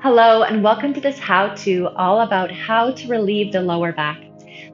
Hello, and welcome to this how-to all about how to relieve the lower back.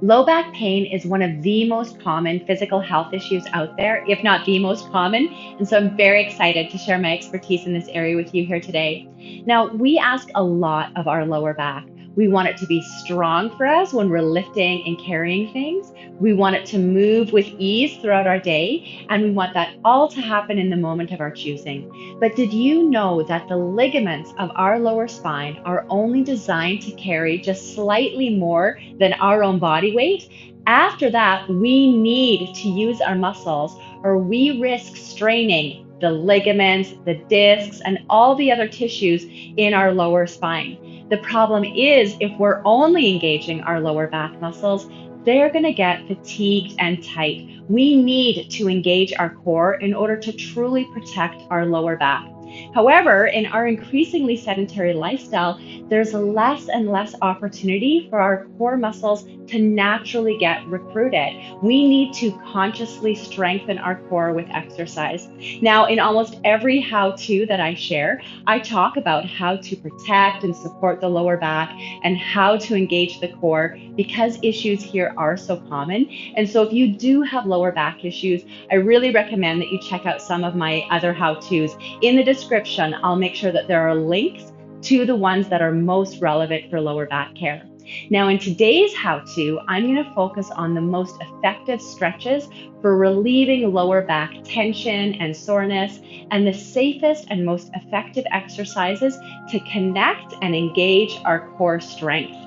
Low back pain is one of the most common physical health issues out there, if not the most common. And so I'm very excited to share my expertise in this area with you here today. Now, we ask a lot of our lower back. We want it to be strong for us when we're lifting and carrying things. We want it to move with ease throughout our day, and we want that all to happen in the moment of our choosing. But did you know that the ligaments of our lower spine are only designed to carry just slightly more than our own body weight? After that, we need to use our muscles, or we risk straining the ligaments, the discs, and all the other tissues in our lower spine. The problem is, if we're only engaging our lower back muscles, they're going to get fatigued and tight. We need to engage our core in order to truly protect our lower back. However, in our increasingly sedentary lifestyle, there's less and less opportunity for our core muscles to naturally get recruited. We need to consciously strengthen our core with exercise. Now, in almost every how-to that I share, I talk about how to protect and support the lower back and how to engage the core because issues here are so common. And so if you do have lower back issues, I really recommend that you check out some of my other how-tos. In the description, I'll make sure that there are links to the ones that are most relevant for lower back care. Now, in today's how-to, I'm going to focus on the most effective stretches for relieving lower back tension and soreness, and the safest and most effective exercises to connect and engage our core strength.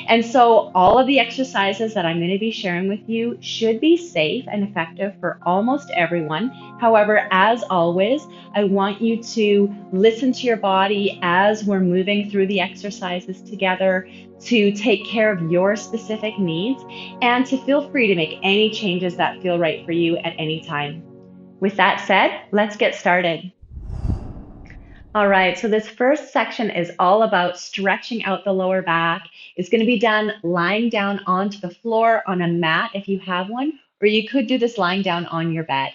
And so all of the exercises that I'm going to be sharing with you should be safe and effective for almost everyone. However, as always, I want you to listen to your body as we're moving through the exercises together, to take care of your specific needs, and to feel free to make any changes that feel right for you at any time. With that said, let's get started. All right, so this first section is all about stretching out the lower back. It's going to be done lying down onto the floor on a mat if you have one, or you could do this lying down on your bed.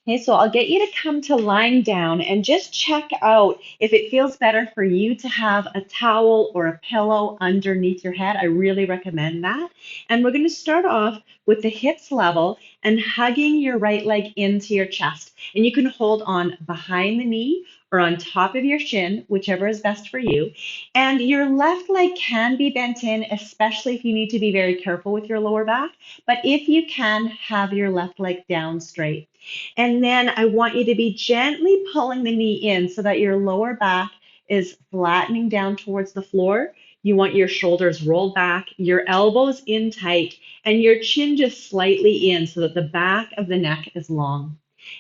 Okay, so I'll get you to come to lying down and just check out if it feels better for you to have a towel or a pillow underneath your head. I really recommend that. And we're going to start off with the hips level and hugging your right leg into your chest. And you can hold on behind the knee or on top of your shin, whichever is best for you. And your left leg can be bent in, especially if you need to be very careful with your lower back. But if you can, have your left leg down straight. And then I want you to be gently pulling the knee in so that your lower back is flattening down towards the floor. You want your shoulders rolled back, your elbows in tight, and your chin just slightly in so that the back of the neck is long.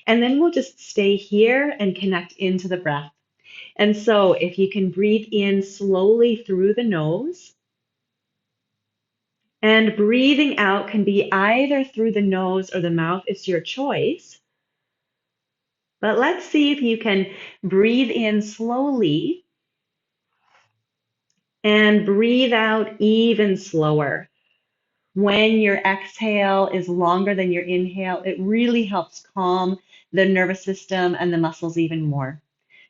And then we'll just stay here and connect into the breath. And so if you can breathe in slowly through the nose, and breathing out can be either through the nose or the mouth, it's your choice. But let's see if you can breathe in slowly and breathe out even slower. When your exhale is longer than your inhale, it really helps calm the nervous system and the muscles even more.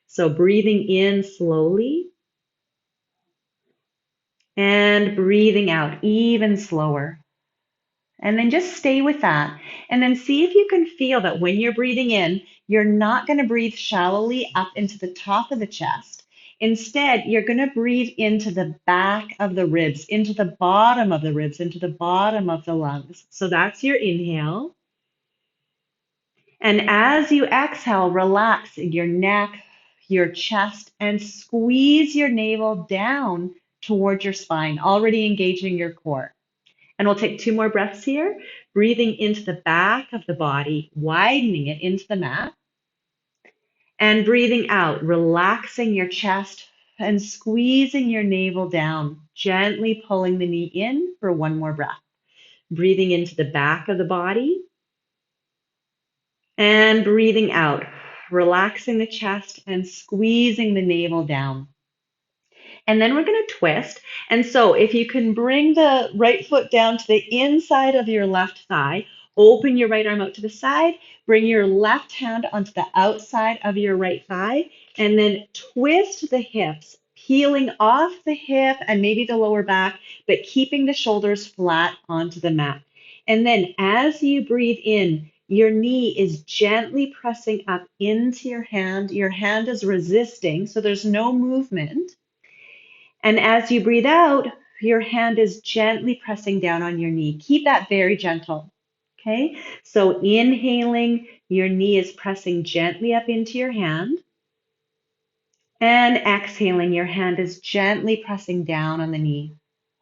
So breathing in slowly and breathing out even slower. And then just stay with that. And then see if you can feel that when you're breathing in, you're not going to breathe shallowly up into the top of the chest. Instead, you're going to breathe into the back of the ribs, into the bottom of the ribs, into the bottom of the lungs. So that's your inhale. And as you exhale, relax your neck, your chest, and squeeze your navel down towards your spine, already engaging your core. And we'll take 2 more breaths here, breathing into the back of the body, widening it into the mat, and breathing out, relaxing your chest and squeezing your navel down, gently pulling the knee in for 1 more breath. Breathing into the back of the body and breathing out, relaxing the chest and squeezing the navel down. And then we're going to twist. And so if you can bring the right foot down to the inside of your left thigh, open your right arm out to the side, bring your left hand onto the outside of your right thigh, and then twist the hips, peeling off the hip and maybe the lower back, but keeping the shoulders flat onto the mat. And then as you breathe in, your knee is gently pressing up into your hand. Your hand is resisting, so there's no movement. And as you breathe out, your hand is gently pressing down on your knee. Keep that very gentle. Okay, so inhaling, your knee is pressing gently up into your hand. And exhaling, your hand is gently pressing down on the knee.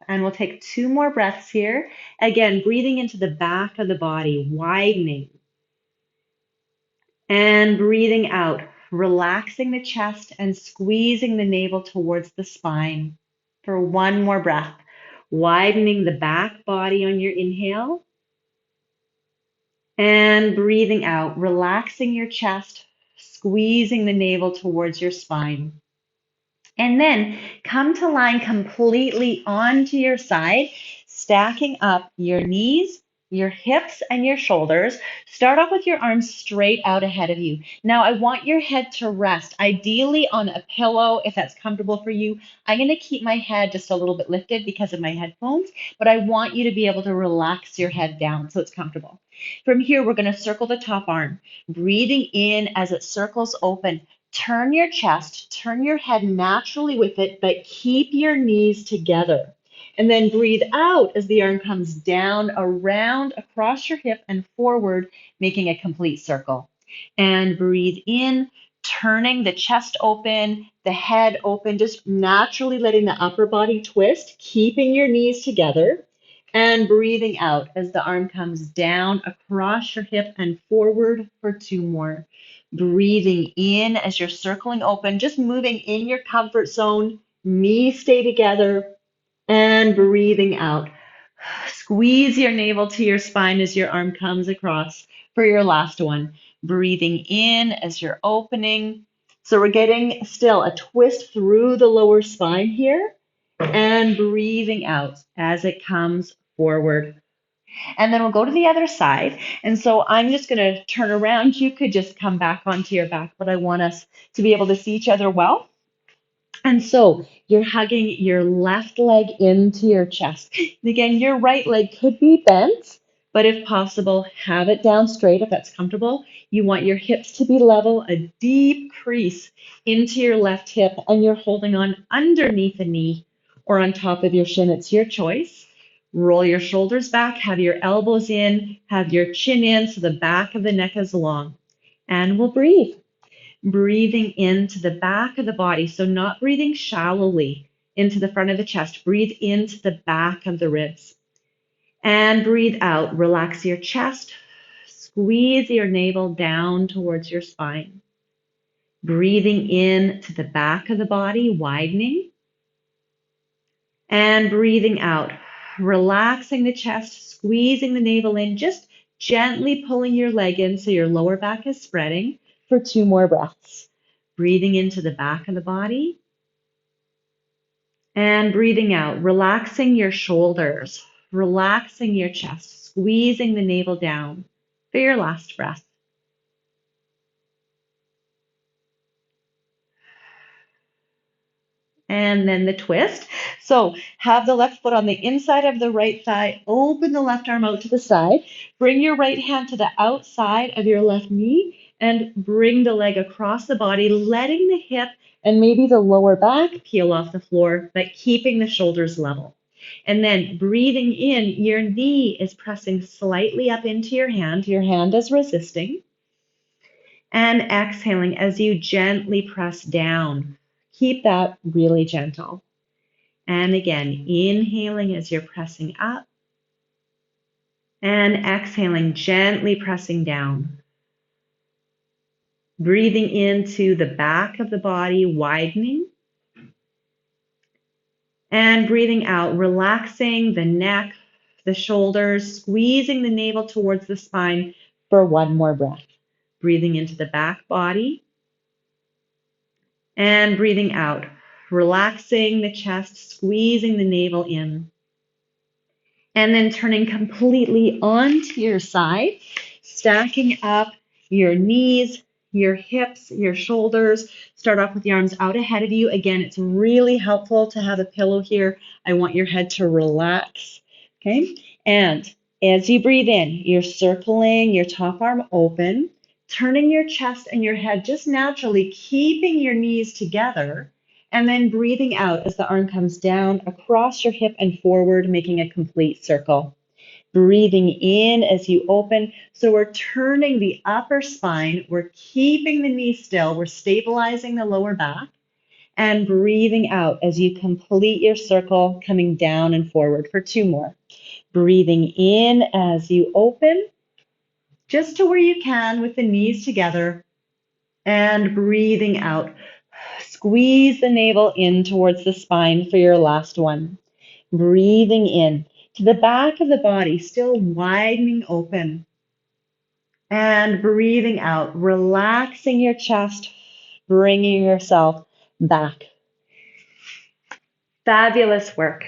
And we'll take 2 more breaths here. Again, breathing into the back of the body, widening. And breathing out, relaxing the chest and squeezing the navel towards the spine. For 1 more breath, widening the back body on your inhale. And breathing out, relaxing your chest, squeezing the navel towards your spine. And then come to lying completely onto your side, stacking up your knees, your hips, and your shoulders. Start off with your arms straight out ahead of you. Now, I want your head to rest, ideally on a pillow if that's comfortable for you. I'm going to keep my head just a little bit lifted because of my headphones, but I want you to be able to relax your head down so it's comfortable. From here, we're going to circle the top arm, breathing in as it circles open. Turn your chest, turn your head naturally with it, but keep your knees together. And then breathe out as the arm comes down, around, across your hip and forward, making a complete circle. And breathe in, turning the chest open, the head open, just naturally letting the upper body twist, keeping your knees together. And breathing out as the arm comes down, across your hip and forward for 2 more. Breathing in as you're circling open, just moving in your comfort zone, knees stay together, and breathing out. Squeeze your navel to your spine as your arm comes across for your last one. Breathing in as you're opening. So we're getting still a twist through the lower spine here, and breathing out as it comes forward. And then we'll go to the other side. And so I'm just going to turn around. You could just come back onto your back, but I want us to be able to see each other well. And so you're hugging your left leg into your chest. And again, your right leg could be bent, but if possible, have it down straight if that's comfortable. You want your hips to be level, a deep crease into your left hip, and you're holding on underneath the knee or on top of your shin. It's your choice. Roll your shoulders back, have your elbows in, have your chin in so the back of the neck is long. And we'll breathe. Breathing into the back of the body, so not breathing shallowly into the front of the chest. Breathe into the back of the ribs. And breathe out. Relax your chest. Squeeze your navel down towards your spine. Breathing in to the back of the body, widening. And breathing out. Relaxing the chest, squeezing the navel in, just gently pulling your leg in so your lower back is spreading for 2 more breaths. Breathing into the back of the body and breathing out, relaxing your shoulders, relaxing your chest, squeezing the navel down for your last breath. And then the twist. So have the left foot on the inside of the right thigh, open the left arm out to the side, bring your right hand to the outside of your left knee, and bring the leg across the body, letting the hip and maybe the lower back peel off the floor, but keeping the shoulders level. And then breathing in, your knee is pressing slightly up into your hand is resisting. And exhaling as you gently press down. Keep that really gentle. And again, inhaling as you're pressing up. And exhaling, gently pressing down. Breathing into the back of the body, widening. And breathing out, relaxing the neck, the shoulders, squeezing the navel towards the spine for 1 more breath. Breathing into the back body. And breathing out, relaxing the chest, squeezing the navel in. And then turning completely onto your side, stacking up your knees, your hips, your shoulders. Start off with the arms out ahead of you. Again, it's really helpful to have a pillow here. I want your head to relax. Okay. And as you breathe in, you're circling your top arm open, turning your chest and your head just naturally, keeping your knees together, and then breathing out as the arm comes down across your hip and forward, making a complete circle. Breathing in as you open. So we're turning the upper spine. We're keeping the knee still. We're stabilizing the lower back. And breathing out as you complete your circle, coming down and forward for 2 more. Breathing in as you open, just to where you can with the knees together. And breathing out. Squeeze the navel in towards the spine for your last one. Breathing in to the back of the body, still widening open. And breathing out, relaxing your chest, bringing yourself back. Fabulous work.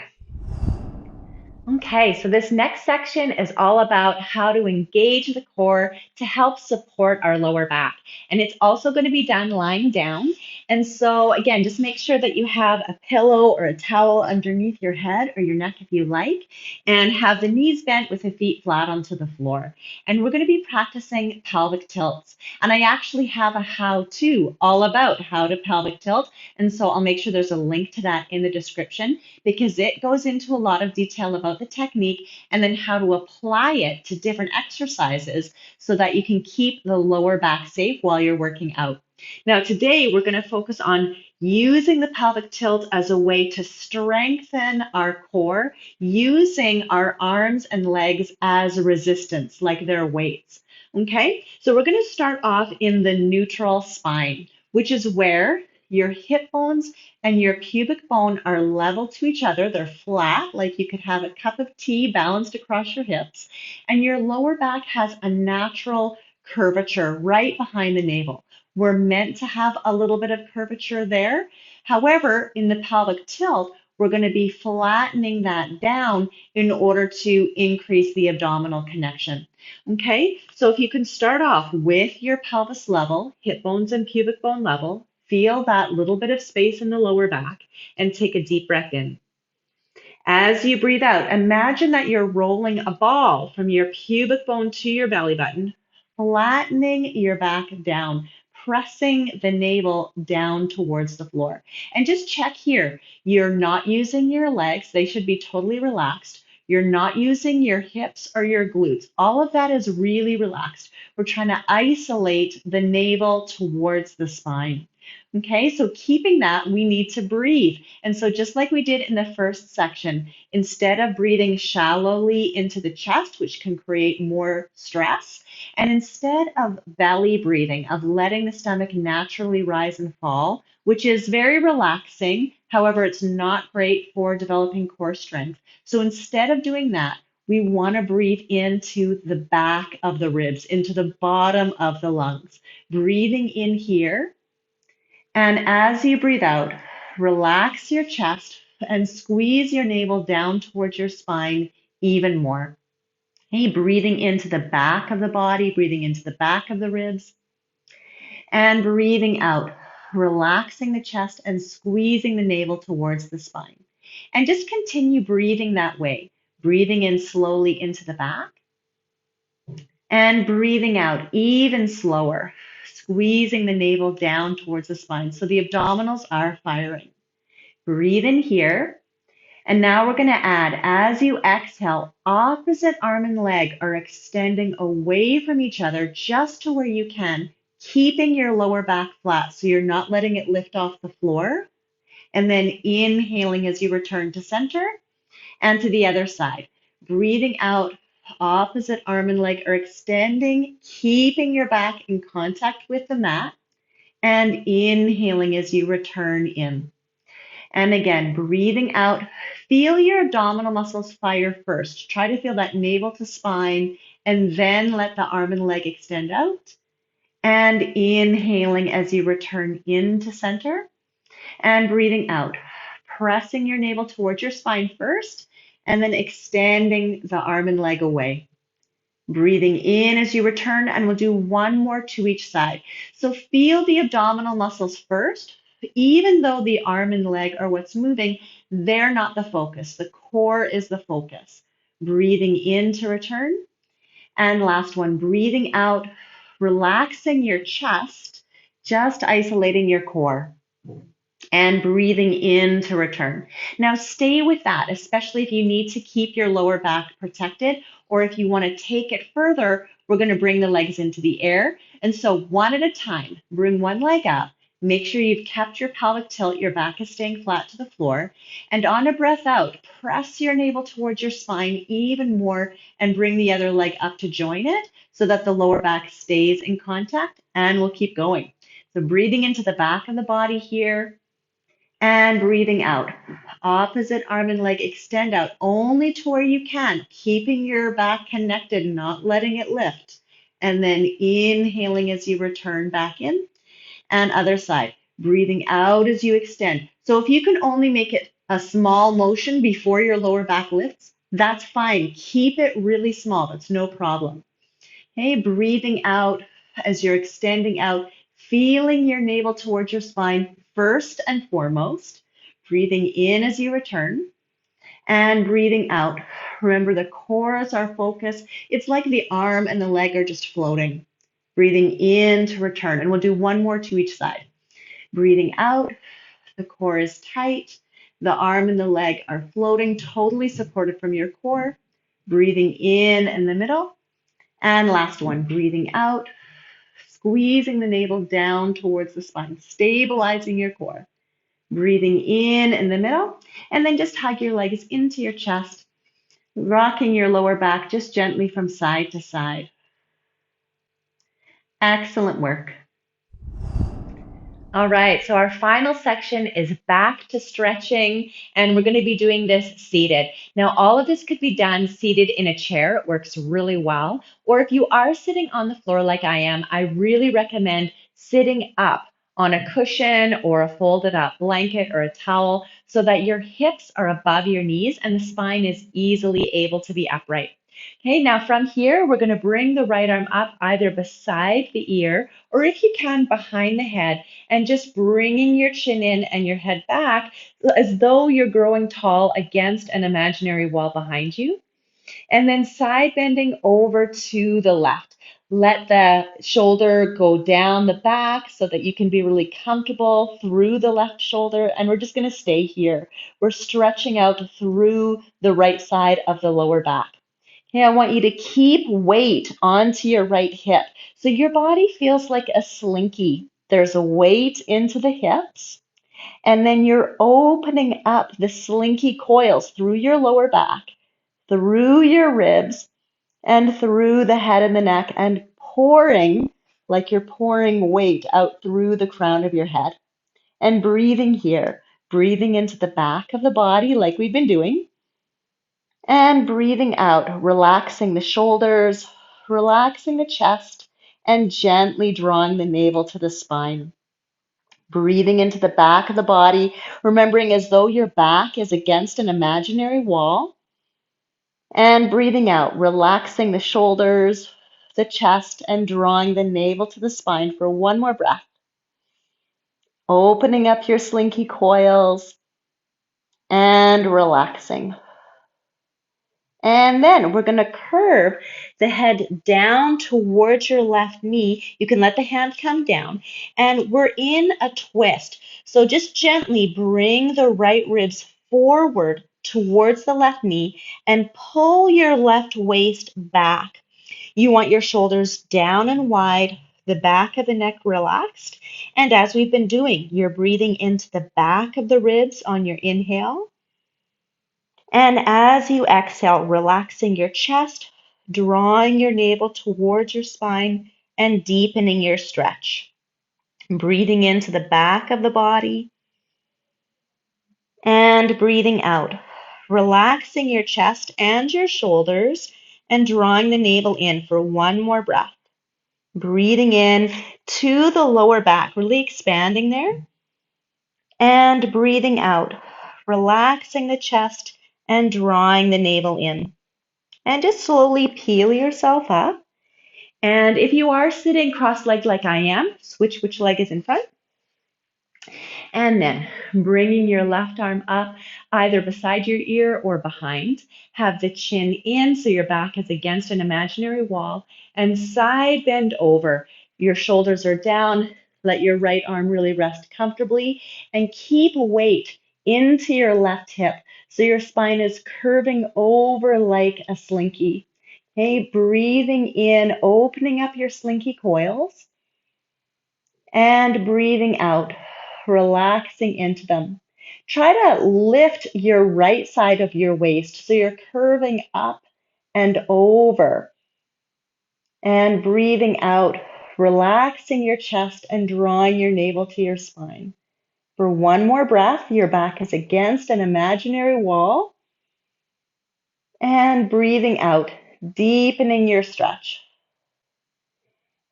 Okay, so this next section is all about how to engage the core to help support our lower back. And it's also going to be done lying down. And so again, just make sure that you have a pillow or a towel underneath your head or your neck if you like, and have the knees bent with the feet flat onto the floor. And we're going to be practicing pelvic tilts. And I actually have a how-to all about how to pelvic tilt. And so I'll make sure there's a link to that in the description, because it goes into a lot of detail about the technique and then how to apply it to different exercises so that you can keep the lower back safe while you're working out. Now, today we're going to focus on using the pelvic tilt as a way to strengthen our core, using our arms and legs as resistance, like they're weights. Okay, so we're going to start off in the neutral spine, which is where your hip bones and your pubic bone are level to each other. They're flat, like you could have a cup of tea balanced across your hips. And your lower back has a natural curvature right behind the navel. We're meant to have a little bit of curvature there. However, in the pelvic tilt, we're going to be flattening that down in order to increase the abdominal connection. Okay, so if you can start off with your pelvis level, hip bones and pubic bone level, feel that little bit of space in the lower back and take a deep breath in. As you breathe out, imagine that you're rolling a ball from your pubic bone to your belly button, flattening your back down, pressing the navel down towards the floor. And just check here, you're not using your legs. They should be totally relaxed. You're not using your hips or your glutes. All of that is really relaxed. We're trying to isolate the navel towards the spine. Okay, so keeping that, we need to breathe. And so just like we did in the first section, instead of breathing shallowly into the chest, which can create more stress, and instead of belly breathing, of letting the stomach naturally rise and fall, which is very relaxing, however, it's not great for developing core strength. So instead of doing that, we want to breathe into the back of the ribs, into the bottom of the lungs. Breathing in here. And as you breathe out, relax your chest and squeeze your navel down towards your spine even more. Okay, breathing into the back of the body, breathing into the back of the ribs, and breathing out, relaxing the chest and squeezing the navel towards the spine. And just continue breathing that way, breathing in slowly into the back and breathing out even slower, squeezing the navel down towards the spine. So the abdominals are firing. Breathe in here. And now we're going to add, as you exhale, opposite arm and leg are extending away from each other just to where you can, keeping your lower back flat so you're not letting it lift off the floor. And then inhaling as you return to center and to the other side. Breathing out, opposite arm and leg are extending, keeping your back in contact with the mat, and inhaling as you return in. And again, breathing out, feel your abdominal muscles fire first. Try to feel that navel to spine, and then let the arm and leg extend out. And inhaling as you return into center, and breathing out, pressing your navel towards your spine first, and then extending the arm and leg away. Breathing in as you return, and we'll do one more to each side. So feel the abdominal muscles first. Even though the arm and leg are what's moving, they're not the focus. The core is the focus. Breathing in to return. And last one, breathing out, relaxing your chest, just isolating your core, and breathing in to return. Now stay with that, especially if you need to keep your lower back protected, or if you want to take it further, we're going to bring the legs into the air. And so one at a time, bring one leg up. Make sure you've kept your pelvic tilt, your back is staying flat to the floor. And on a breath out, press your navel towards your spine even more and bring the other leg up to join it so that the lower back stays in contact, and we'll keep going. So breathing into the back of the body here, and breathing out. Opposite arm and leg extend out only to where you can, keeping your back connected, not letting it lift. And then inhaling as you return back in. And other side. Breathing out as you extend. So if you can only make it a small motion before your lower back lifts, that's fine. Keep it really small. That's no problem. Okay, breathing out as you're extending out, feeling your navel towards your spine first and foremost. Breathing in as you return and breathing out. Remember, the core is our focus. It's like the arm and the leg are just floating. Breathing in to return. And we'll do one more to each side. Breathing out, the core is tight. The arm and the leg are floating, totally supported from your core. Breathing in the middle. And last one, breathing out, squeezing the navel down towards the spine, stabilizing your core. Breathing in the middle, and then just hug your legs into your chest, rocking your lower back just gently from side to side. Excellent work. All right, so our final section is back to stretching, and we're going to be doing this seated. Now, all of this could be done seated in a chair. It works really well. Or if you are sitting on the floor like I am, I really recommend sitting up on a cushion or a folded up blanket or a towel so that your hips are above your knees and the spine is easily able to be upright. Okay, now from here, we're going to bring the right arm up either beside the ear or if you can behind the head, and just bringing your chin in and your head back as though you're growing tall against an imaginary wall behind you. And then side bending over to the left. Let the shoulder go down the back so that you can be really comfortable through the left shoulder. And we're just going to stay here. We're stretching out through the right side of the lower back. Okay, I want you to keep weight onto your right hip. So your body feels like a slinky. There's a weight into the hips, and then you're opening up the slinky coils through your lower back, through your ribs, and through the head and the neck, and pouring like you're pouring weight out through the crown of your head. And breathing here, breathing into the back of the body like we've been doing. And breathing out, relaxing the shoulders, relaxing the chest, and gently drawing the navel to the spine. Breathing into the back of the body, remembering as though your back is against an imaginary wall. And breathing out, relaxing the shoulders, the chest, and drawing the navel to the spine for one more breath. Opening up your slinky coils and relaxing. And then we're going to curve the head down towards your left knee. You can let the hand come down. And we're in a twist. So just gently bring the right ribs forward towards the left knee and pull your left waist back. You want your shoulders down and wide, the back of the neck relaxed. And as we've been doing, you're breathing into the back of the ribs on your inhale. And as you exhale, relaxing your chest, drawing your navel towards your spine, and deepening your stretch. Breathing into the back of the body and breathing out. Relaxing your chest and your shoulders and drawing the navel in for one more breath. Breathing in to the lower back, really expanding there. And breathing out, relaxing the chest and drawing the navel in. And just slowly peel yourself up. And if you are sitting cross-legged like I am, switch which leg is in front. And then bringing your left arm up, either beside your ear or behind. Have the chin in so your back is against an imaginary wall, and side bend over. Your shoulders are down. Let your right arm really rest comfortably, and keep weight into your left hip so your spine is curving over like a slinky. Okay, breathing in, opening up your slinky coils, and breathing out, relaxing into them. Try to lift your right side of your waist so you're curving up and over, and breathing out, relaxing your chest and drawing your navel to your spine. For one more breath, your back is against an imaginary wall, and breathing out, deepening your stretch.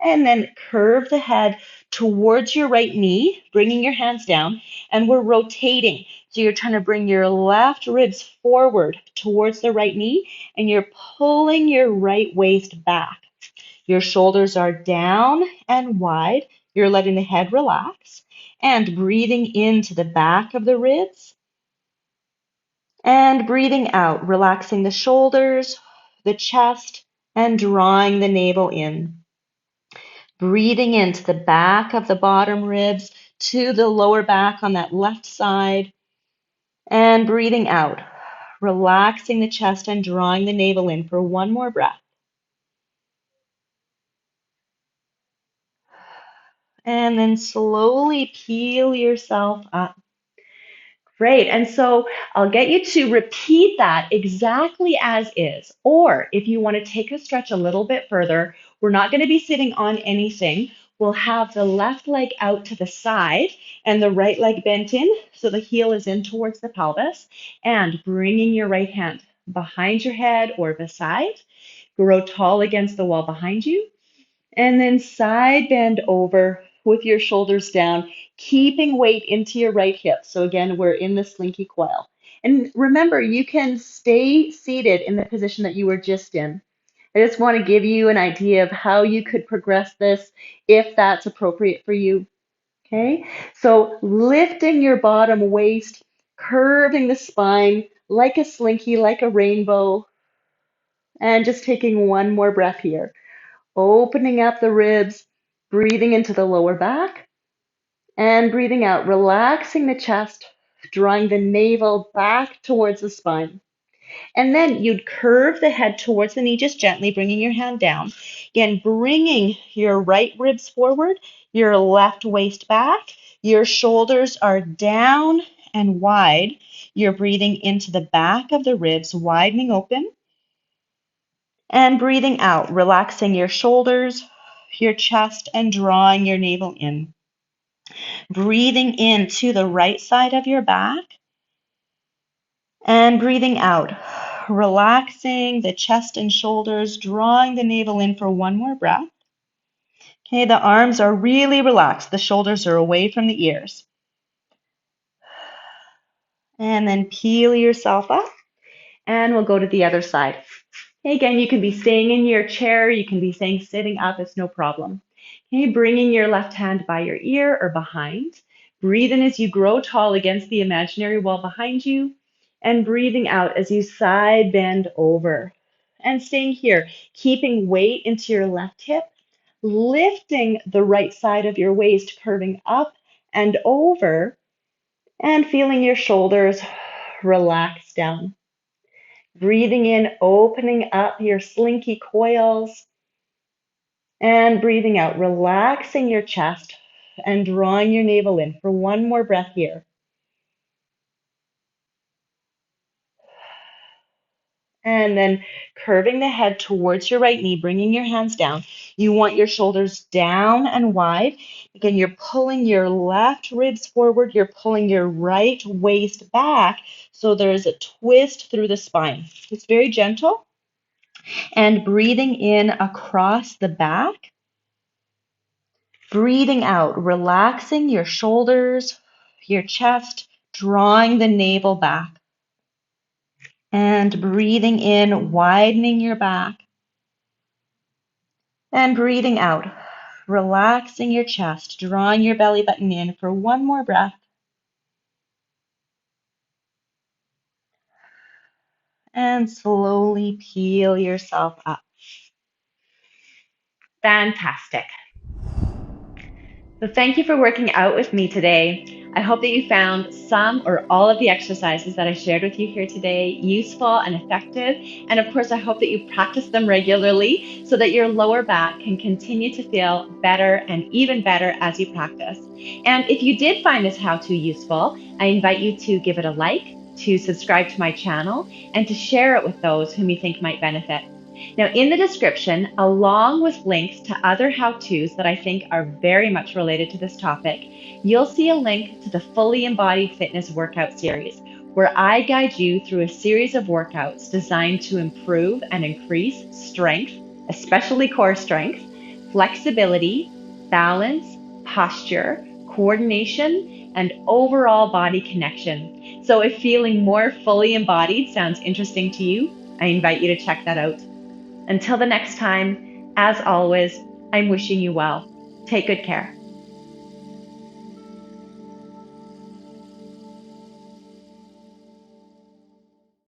And then curve the head towards your right knee, bringing your hands down, and we're rotating. So you're trying to bring your left ribs forward towards the right knee, and you're pulling your right waist back. Your shoulders are down and wide. You're letting the head relax, and breathing into the back of the ribs, and breathing out, relaxing the shoulders, the chest, and drawing the navel in. Breathing into the back of the bottom ribs to the lower back on that left side, and breathing out, relaxing the chest and drawing the navel in for one more breath. And then slowly peel yourself up. Great. And so I'll get you to repeat that exactly as is. Or if you want to take a stretch a little bit further, we're not going to be sitting on anything. We'll have the left leg out to the side and the right leg bent in so the heel is in towards the pelvis, and bringing your right hand behind your head or beside. Grow tall against the wall behind you. And then side bend over with your shoulders down, keeping weight into your right hip. So again, we're in the slinky coil. And remember, you can stay seated in the position that you were just in. I just want to give you an idea of how you could progress this if that's appropriate for you. Okay, so lifting your bottom waist, curving the spine like a slinky, like a rainbow, and just taking one more breath here. Opening up the ribs, breathing into the lower back, and breathing out, relaxing the chest, drawing the navel back towards the spine. And then you'd curve the head towards the knee, just gently bringing your hand down. Again, bringing your right ribs forward, your left waist back. Your shoulders are down and wide. You're breathing into the back of the ribs, widening open. And breathing out, relaxing your shoulders, your chest, and drawing your navel in. Breathing into the right side of your back, and breathing out, relaxing the chest and shoulders, drawing the navel in for one more breath. Okay, the arms are really relaxed. The shoulders are away from the ears. And then peel yourself up, and we'll go to the other side. Again, you can be staying in your chair, you can be staying sitting up, it's no problem. Okay, bringing your left hand by your ear or behind. Breathe in as you grow tall against the imaginary wall behind you, and breathing out as you side bend over. And staying here, keeping weight into your left hip, lifting the right side of your waist, curving up and over, and feeling your shoulders relax down. Breathing in, opening up your slinky coils, and breathing out, relaxing your chest and drawing your navel in for one more breath here. And then curving the head towards your right knee, bringing your hands down. You want your shoulders down and wide. Again, you're pulling your left ribs forward. You're pulling your right waist back. So there's a twist through the spine. It's very gentle. And breathing in across the back. Breathing out, relaxing your shoulders, your chest, drawing the navel back. And breathing in, widening your back. And breathing out, relaxing your chest, drawing your belly button in for one more breath. And slowly peel yourself up. Fantastic. So thank you for working out with me today. I hope that you found some or all of the exercises that I shared with you here today useful and effective. And of course, I hope that you practice them regularly so that your lower back can continue to feel better and even better as you practice. And if you did find this how-to useful, I invite you to give it a like, to subscribe to my channel, and to share it with those whom you think might benefit. Now, in the description, along with links to other how-tos that I think are very much related to this topic, you'll see a link to the Fully Embodied Fitness workout series, where I guide you through a series of workouts designed to improve and increase strength, especially core strength, flexibility, balance, posture, coordination, and overall body connection. So if feeling more fully embodied sounds interesting to you, I invite you to check that out. Until the next time, as always, I'm wishing you well. Take good care.